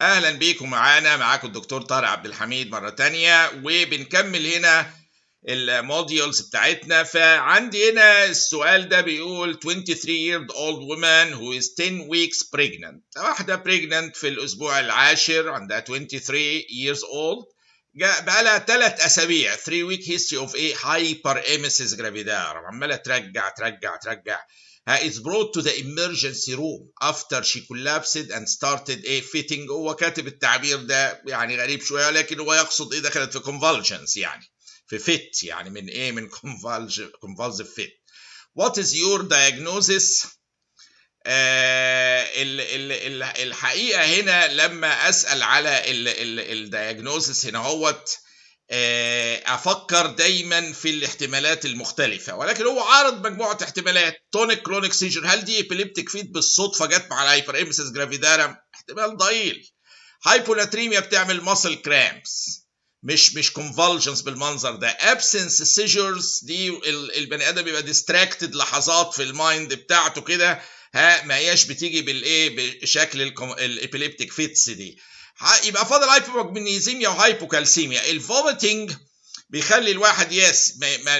اهلا بيكم معاكم الدكتور طارق عبد الحميد مرة تانية، وبنكمل هنا الموديولز بتاعتنا. فعندي هنا السؤال ده بيقول 23-year-old woman who is 10 weeks pregnant. واحدة pregnant في الأسبوع العاشر، عندها 23 years old، بقى لها 3 أسابيع 3 week history of a hyperemesis gravidarum، عمالة ترجع. is brought to the emergency room after she collapsed and started a fitting. هو كاتب التعبير ده يعني غريب شوية، لكن هو يقصد دخلت في convulsions، يعني في fit، يعني من convulsive fit. What is your diagnosis؟ الحقيقة هنا لما أسأل على الدياجنوزس هنا هوت، أفكر دايما في الاحتمالات المختلفة، ولكن هو عارض مجموعة احتمالات. تونيك كلونيك سيجر، هل دي ابيليبتيك فيت بالصدفة جت مع الهايبراميسيس جرافيدارم؟ احتمال ضئيل. هايبوناتريميا بتعمل ماسل كرامبس، مش كونفولجنس بالمنظر ده. ابسنس سيجرز دي البني ادم بيبقى ديستراكتد لحظات في المايند بتاعته كده، ما هياش بتيجي بالايه بشكل الابيليبتيك فيتس دي. يبقى فاضل هايبومagnesemia وهايبوكالسيميا. الفوميتنج بيخلي الواحد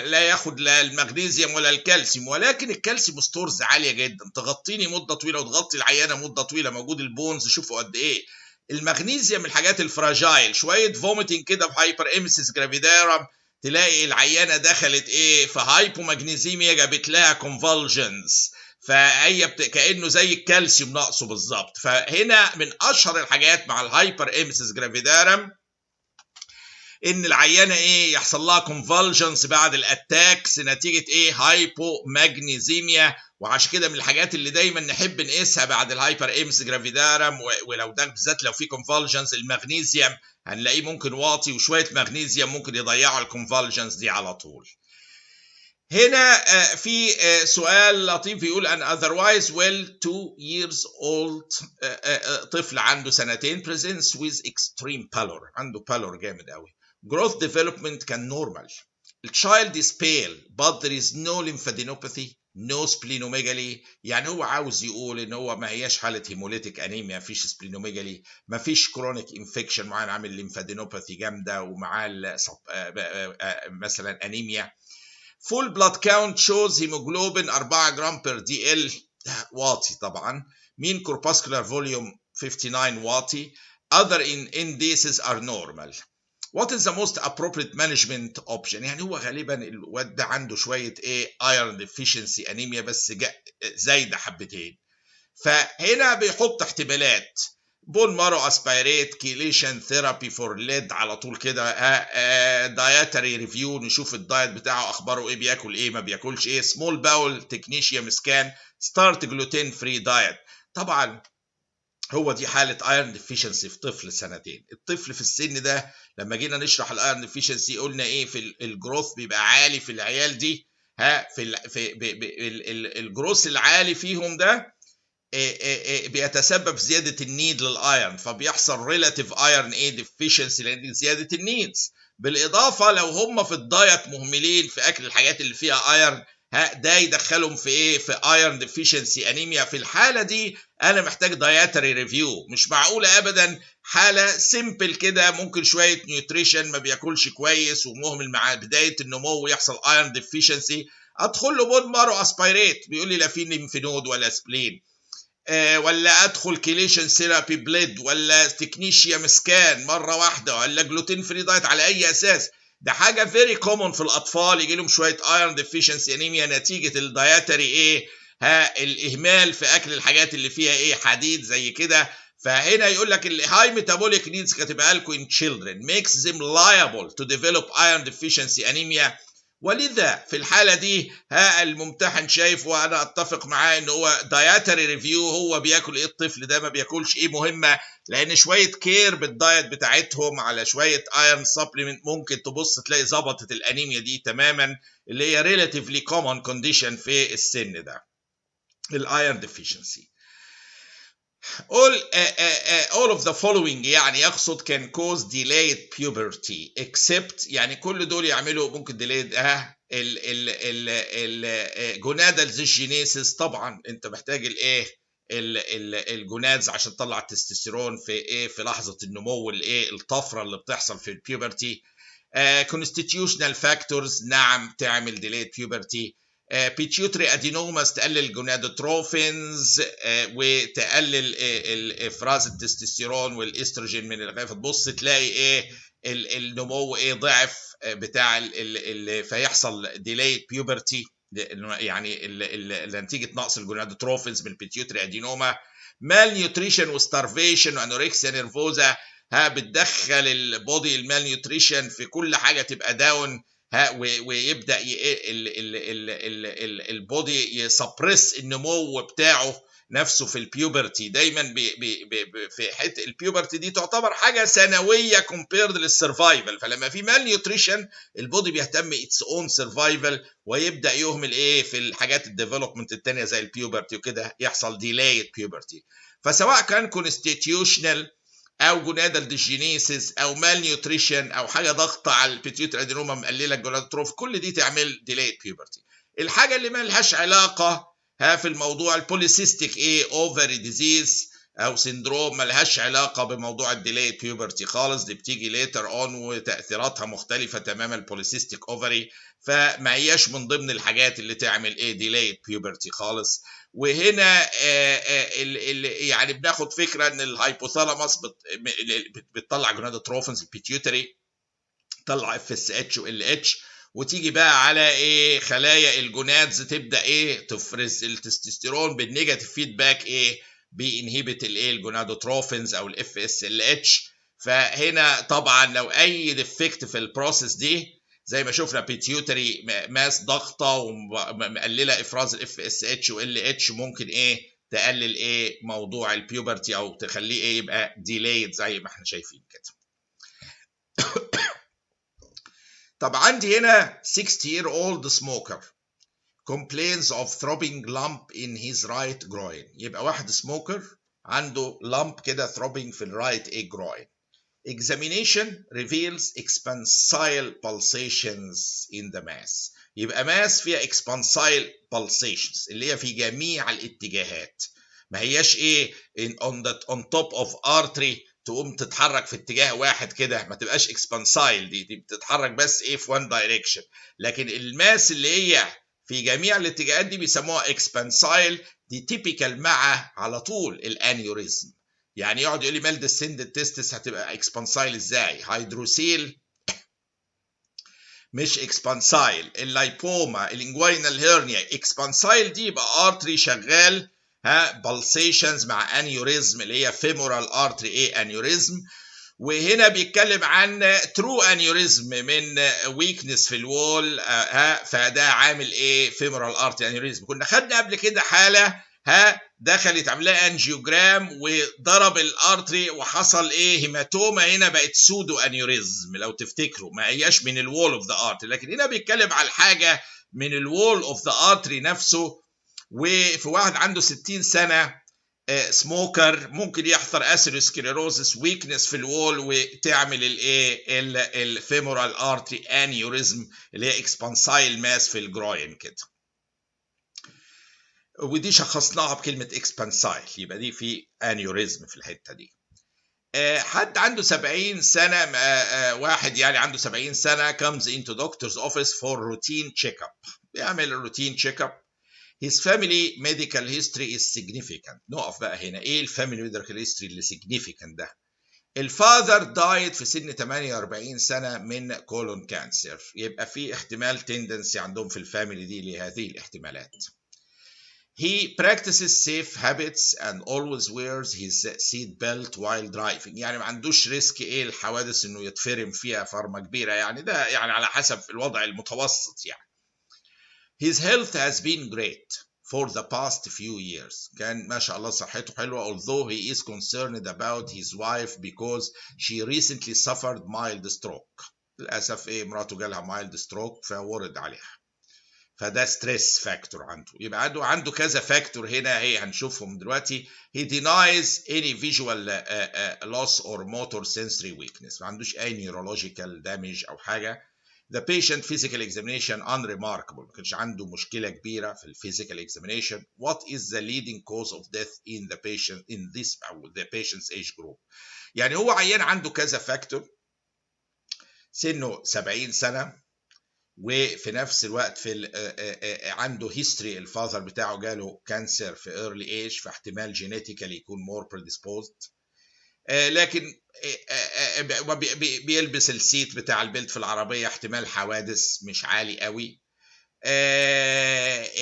لا ياخد لا المغنيسيوم ولا الكالسيوم، ولكن الكالسيوم ستورز عاليه جدا، تغطيني مده طويله وتغطي العيانه مده طويله. موجود البونز، شوفوا قد ايه. المغنيسيوم من الحاجات الفراجايل، شويه فوميتنج كده في هايبر اميسيس جرافيدارم تلاقي العيانه دخلت في هايبومagnesemia، جابت لها كونفولجنز، فهي كانه زي الكالسيوم ناقصه بالظبط. فهنا من اشهر الحاجات مع الهايبر اميسيس جرافيدارم ان العيانه يحصل لها كونفولجنز بعد الاتاكس نتيجه هايبومagnesemia. وعشان كده من الحاجات اللي دايما نحب نقيسها بعد الهايبر اميسيس جرافيدارم، ولو ده بالذات لو في كونفولجنز، المغنيسيوم هنلاقيه ممكن واطي، وشويه مغنيسيوم ممكن يضيعوا الكونفولجنز دي على طول. هنا في سؤال لطيف بيقول an otherwise well 2 years old طفل عنده 2 presents with extreme pallor، عنده pallor جامد قوي. growth development كان normal. The child is pale but there is no lymphadenopathy, no splenomegaly. يعني هو عاوز يقول ان هو ما هياش حاله هيموليتيك انيميا، مفيش سبلينوميجالي، مفيش كرونيك انفكشن معاه عامل ليمفادينوباثي جامده ومعاه مثلا انيميا. Full blood count shows hemoglobin 4 جرام per DL، واطي طبعا. mean corpuscular volume 59 واطي. other indices are normal. What is the most appropriate management option؟ يعني هو غالبا الواد ده عنده شويه iron deficiency anemia بس زايده حبتين. فهنا بيحط احتمالات: بون مارو اسبيريت، كيليشن ثيرابي فور ليد على طول كده، دايتري ريفيو، نشوف الدايت بتاعه اخباره ايه، بياكل ايه ما بياكلش ايه، سمول باول تكنيشيوم سكان، ستارت جلوتين فري دايت. طبعا هو دي حاله ايرون ديفيشنسي في طفل 2. الطفل في السن ده لما جينا نشرح الايرون ديفيشنسي قلنا في الجروث بيبقى عالي في العيال دي، في الجروث العالي فيهم ده بيتسبب زياده النيد للايرن، فبيحصل ريلاتيف ايرن ديفيشنسي لان زياده النيدز. بالاضافه لو هم في الدايت مهملين في اكل الحاجات اللي فيها ايرن، ده يدخلهم في ايرن ديفيشنسي انيميا. في الحاله دي انا محتاج دايتري ريفيو. مش معقوله ابدا حاله سيمبل كده ممكن شويه نيوتريشن ما بياكلش كويس ومهمل مع بدايه النمو يحصل ايرن ديفيشنسي ادخل له بون مارو اسبيريت بيقول لي لا في ليمفنود ولا سبلين، ولا ادخل كيليشن ثيرابي بليد ولا تكنيشيوم سكان مره واحده، ولا جلوتين فري دايت. على اي اساس؟ ده حاجه فيري كومون في الاطفال يجي لهم شويه ايرون ديفيشنسي انيميا نتيجه الدايتري الاهمال في اكل الحاجات اللي فيها حديد زي كده. فهنا يقول لك الهاي ميتابوليك نيدز كاتبها لكم in children makes them liable to develop iron deficiency anemia. ولذا في الحالة دي الممتحن شايف، وأنا أتفق معاه إن هو دايتري ريفيو، هو بياكل إيه الطفل ده ما بياكلش إيه مهمة، لأن شوية كير بالدايت بتاعتهم على شوية ايرون سبلمنت ممكن تبص تلاقي ظبطت الأنيميا دي تماما، اللي هي relatively common condition في السن ده الايرون deficiency. all of the following يعني يقصد can cause delayed puberty except، يعني كل دول يعملوا ممكن delayed gonadal dysgenesis. طبعا انت محتاج الجونادز عشان تطلع التستوستيرون في ايه في لحظه النمو الايه الطفره اللي بتحصل في البيوبرتي. constitutional factors نعم تعمل delayed puberty. pituitary adenomas تقلل جونادوتروفينز وتقلل افراز التستوستيرون والاستروجين من الغاف. تبص تلاقي ايه النمو ايه ضعف بتاع فيحصل delayed puberty يعني نتيجه نقص الجونادوتروفينز من البيتيوتري ادينوما. مال نيوتريشن وستارفيشن وانوركسيا نيرفوزا بتدخل البودي المال نيوتريشن في كل حاجه تبقى داون ويبدا البودي يسبرس النمو بتاعه نفسه في البيوبرتي دايما. في حته البيوبرتي دي تعتبر حاجه ثانويه كومبيرد للسرفايفل، فلما في مال نيوتريشن البودي بيهتم اتس اون سرفايفل ويبدا يهمل ايه في الحاجات الديفلوبمنت الثانيه زي البيوبرتي وكده يحصل ديلايد بيوبرتي. فسواء كان كونستيتيوشنال او جونادال ديجينيسيس او مال نيوتريشن او حاجه ضغط على البيتيوتري ادينوما مقلله الجونادوتروف، كل دي تعمل ديلايد بيوبرتي. الحاجه اللي ما لهاش علاقه في الموضوع البوليسيستيك ايه اوفري ديزيز او سندروم، ما لهاش علاقه بموضوع الديلايد بيوبرتي خالص، دي بتيجي ليتر اون وتاثيراتها مختلفه تماما البوليسيستيك اوفري، فما هياش من ضمن الحاجات اللي تعمل ايه ديلايد بيوبرتي خالص. وهنا يعني بناخد فكره ان الهايبوثالاموس بتطلع جونادوتروفنز البيتيوتري تطلع اف اس اتش وال اتش، وتيجي بقى على ايه خلايا الجونادز تبدا ايه تفرز التستوستيرون بالنيجاتيف فيدباك ايه بينهبت الايه الجونادوتروفنز او الاف اس ال اتش. فهنا طبعا لو اي ديفكت في البروسيس دي زي ما شفنا بيتيوتري ماس ضغطه ومقلله افراز الاف اس اتش وال اتش ممكن ايه تقلل ايه موضوع البيوبرتي او تخليه ايه يبقى ديلايد زي ما احنا شايفين كده. طب عندي هنا 60-year-old smoker complains of throbbing lump in his right groin. يبقى واحد سموكر عنده lump كده throbbing في الرايت ايه groin. Examination reveals expansile pulsations in the mass. يبقى ماس فيها expansile pulsations اللي هي في جميع الاتجاهات، ما هياش ايه on top of artery تقوم تتحرك في اتجاه واحد كده، ما تبقاش expansile دي بتتحرك بس ايه في one direction. لكن الماس اللي هي في جميع الاتجاهات دي بيسموها expansile، دي تيبيكال مع على طول الانيوريزم. يعني يقعد يقول لي مال ديسندد تيستس هتبقى اكسبانسايل ازاي؟ هيدروسيل مش اكسبانسايل. اللايبوما الانجوينال هيرنيا اكسبانسايل دي يبقى ارتري شغال بالسيشنز مع انيوريزم اللي هي فيمورال ارتري ايه انيوريزم. وهنا بيتكلم عن ترو انيوريزم من ويكنس في الوول فده عامل ايه فيمورال ارتري انيوريزم. كنا خدنا قبل كده حاله دخلت عملها انجيوجرام وضرب الارتري وحصل ايه هيماتوما، هنا بقت سودو انيوريزم لو تفتكروا، ما هياش من الوول اوف ذا ارتري، لكن هنا بيتكلم على الحاجه من الوول اوف ذا ارتري نفسه. وفي واحد عنده 60 سنه سموكر ممكن يحصل اثيروسكليروزس ويكنس في الوول وتعمل الايه الفيمورال ارتري انيوريزم اللي هي اكسبانسايل ماس في الجروين كده، ودي شخصناها بكلمه اكسبانسايل، يبقى دي في انيوريزم في الحته دي. حد عنده 70 سنه واحد يعني عنده 70 سنه comes into doctor's office for routine checkup، بيعمل روتين تشيك اب. His family medical history is significant. نقف بقى هنا، ايه الفاميلي medical history اللي significant ده؟ الفاذر دايت في سن 48 سنه من كولون كانسر، يبقى في احتمال تندنسي عندهم في الفاميلي دي لهذه الاحتمالات. He practices safe habits and always wears his seat belt while driving. يعني ما عندوش ريسك ايه الحوادث انه يتفرم فيها فرمه كبيره، يعني ده يعني على حسب الوضع المتوسط يعني. His health has been great for the past few years. كان ما شاء الله صحته حلوة although he is concerned about his wife because she recently suffered mild stroke. للأسف إيه مراته جالها mild stroke فورد عليها. فده ستريس فاكتور عنده، يبقى عنده كذا فاكتور هنا ايه هنشوفهم دلوقتي. He denies any visual loss or motor sensory weakness. ما عندوش أي neurological damage أو حاجة. The patient physical examination unremarkable. ما كانش عنده مشكلة كبيرة في الفيزيكال examination. What is the leading cause of death in the patient in this the patient's age group؟ يعني هو عيان عنده كذا فاكتور، سنه 70 سنة، وفي نفس الوقت عنده هيستوري، الفاذر بتاعه جاله كانسر في early age، فاحتمال جينيتيكالي يكون more predisposed. لكن بيلبس السيت بتاع البلت في العربية، احتمال حوادث مش عالي قوي،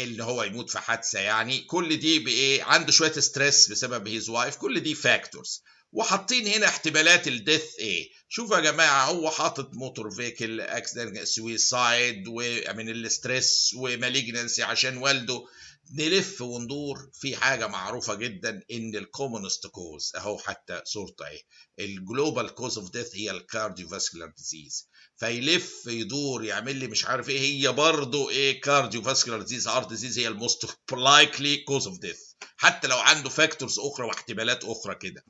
اللي هو يموت في حادثة يعني. كل دي بإيه؟ عنده شوية ستريس بسبب هيز وايف، كل دي فاكتورز. وحاطين هنا احتمالات الديث ايه. شوفوا يا جماعه، هو حاطط موتور فيكل اكسيدنت، سويسايد، ومن الاستريس، ومالجنسي عشان والده. نلف وندور في حاجه معروفه جدا، ان الكومونست كوز اهو، حتى صورته اهي، الجلوبال كوز اوف ديث هي الكارديوفاسكولار ديزيز. فيلف يدور يعمل لي مش عارف ايه، هي برضه ايه؟ كارديوفاسكولار ديزيز، هارت ديزيز هي الموست لايكلي كوز اوف ديث، حتى لو عنده فاكتورز اخرى واحتمالات اخرى كده.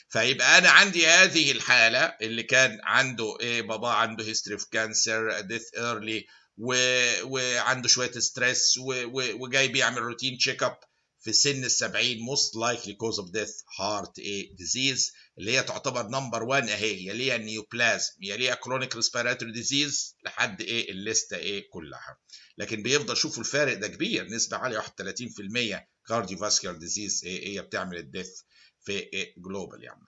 فيبقى انا عندي هذه الحاله اللي كان عنده ايه، بابا عنده هيستوري اوف كانسر، ديث ايرلي، وعنده شويه ستريس، وجاي بيعمل روتين تشيك اب في سن ال70، موست لايكلي كوز اوف ديث هارت ايه ديزيز، اللي هي تعتبر نمبر 1 اهي، يليها النيوبلازم، يليها كرونيك ريسبيراتوري ديزيز، لحد ايه الليسته ايه كلها. لكن بيفضل، شوفوا الفارق ده كبير، نسبه عاليه 31% كارديوفاسكولار ديزيز هي بتعمل الديث في جلوبال يعني.